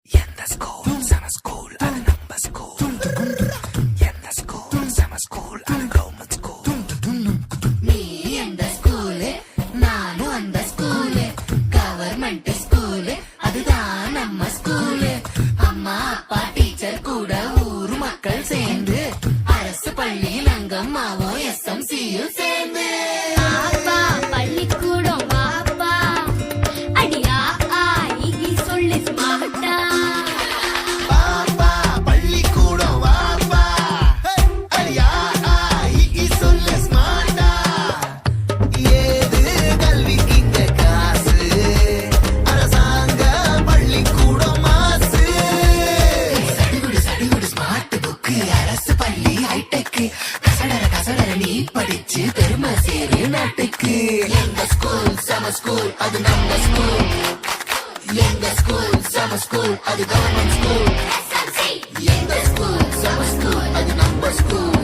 எந்த ஸ்கூல் சம ஸ்கூல் அது நம்ம ஸ்கூல். எந்த ஸ்கூல் சம ஸ்கூல் அது கவர்மெண்ட் ஸ்கூல். நீ எந்த ஸ்கூலு நானும் அந்த ஸ்கூலு. கவர்மெண்ட் ஸ்கூலு அதுதான் நம்ம ஸ்கூலு. அம்மா அப்பா டீச்சர் கூட ஊரு மக்கள் சேர்ந்து அரசு பள்ளியில் அங்கம்மாவும் SMCயும் சேர்ந்து அப்பா பள்ளிக்கூடம் வாப்பா அடியா ஆகி சொல்லி ஸ்மார்ட்டா. பாப்பா பள்ளிக்கூடம் வாப்பா அடியா ஆகி சொல்ல ஸ்மார்ட்டா. ஏது கல்விக்கு இங்க காசு அரசாங்க பள்ளிக்கூடம் மாசு. சடுகுடு ஸ்மார்ட் புக்கு அரசு பள்ளி ஹைடெக். கசடர நீ படிச்சு பெருமை சேரு நாட்டுக்கு. எங்க ஸ்கூல் சம ஸ்கூல் அது நம்ம ஸ்கூல். எங்க ஸ்கூல் சம ஸ்கூல் அது கவர்மெண்ட் ஸ்கூல். எங்க ஸ்கூல் சம ஸ்கூல் அது நம்ம ஸ்கூல்.